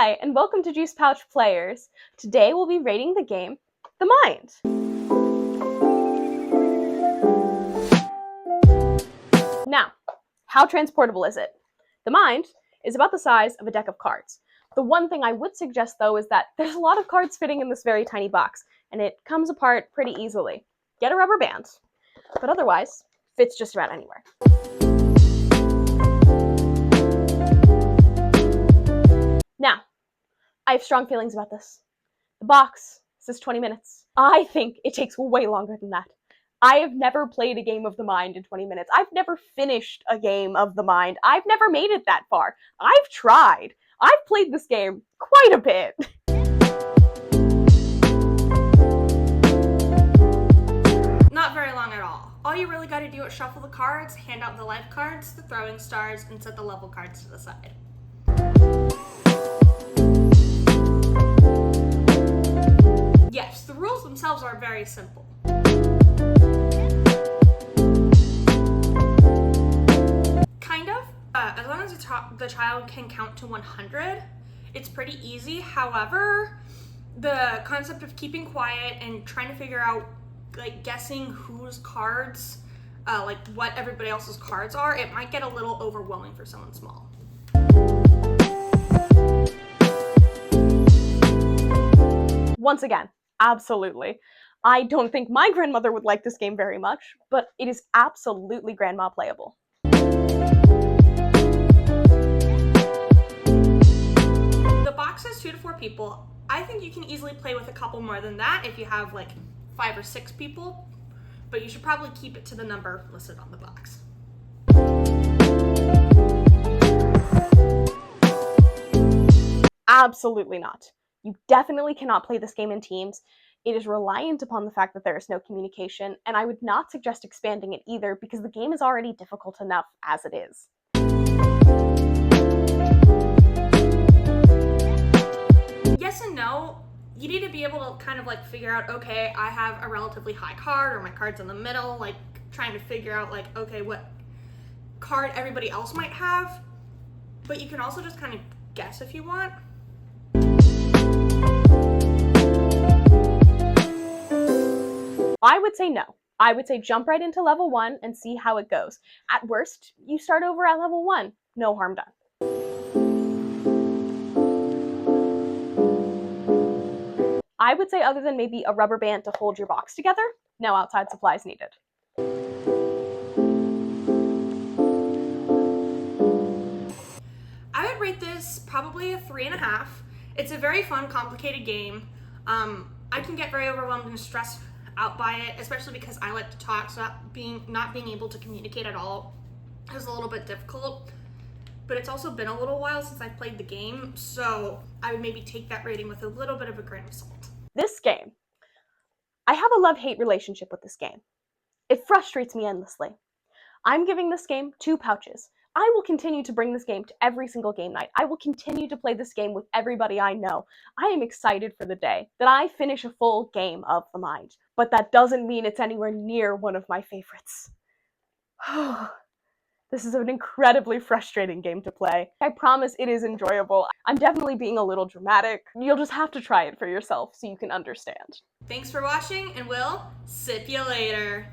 Hi, and welcome to Juice Pouch Players. Today we'll be rating the game, The Mind. Now, how transportable is it? The Mind is about the size of a deck of cards. The one thing I would suggest, though, is that there's a lot of cards fitting in this very tiny box, and it comes apart pretty easily. Get a rubber band, but otherwise, fits just about anywhere. Now, I have strong feelings about this. The box says 20 minutes. I think it takes way longer than that. I have never played a game of The Mind in 20 minutes. I've never finished a game of The Mind. I've never made it that far. I've tried. I've played this game quite a bit. Not very long at all. All you really got to do is shuffle the cards, hand out the life cards, the throwing stars, and set the level cards to the side. Yes, the rules themselves are very simple. Kind of. As long as the child can count to 100, it's pretty easy. However, the concept of keeping quiet and trying to figure out, like, guessing whose cards, like what everybody else's cards are, it might get a little overwhelming for someone small. Once again, absolutely. I don't think my grandmother would like this game very much, but it is absolutely grandma playable. The box says 2 to 4 people. I think you can easily play with a couple more than that if you have like 5 or 6 people, but you should probably keep it to the number listed on the box. Absolutely not. You definitely cannot play this game in teams. It is reliant upon the fact that there is no communication, and I would not suggest expanding it either because the game is already difficult enough as it is. Yes and no. You need to be able to kind of like figure out, okay, I have a relatively high card, or my card's in the middle, like trying to figure out like, okay, what card everybody else might have. But you can also just kind of guess if you want. I would say no. I would say jump right into level 1 and see how it goes. At worst, you start over at level 1. No harm done. I would say other than maybe a rubber band to hold your box together, no outside supplies needed. I would rate this probably a 3.5. It's a very fun, complicated game. I can get very overwhelmed and stressed out by it, especially because I like to talk, so not being able to communicate at all is a little bit difficult. But it's also been a little while since I've played the game, so I would maybe take that rating with a little bit of a grain of salt. This game, I have a love-hate relationship with this game. It frustrates me endlessly. I'm giving this game 2 pouches. I will continue to bring this game to every single game night. I will continue to play this game with everybody I know. I am excited for the day that I finish a full game of The Mind, but that doesn't mean it's anywhere near one of my favorites. This is an incredibly frustrating game to play. I promise it is enjoyable. I'm definitely being a little dramatic. You'll just have to try it for yourself so you can understand. Thanks for watching, and we'll sip you later.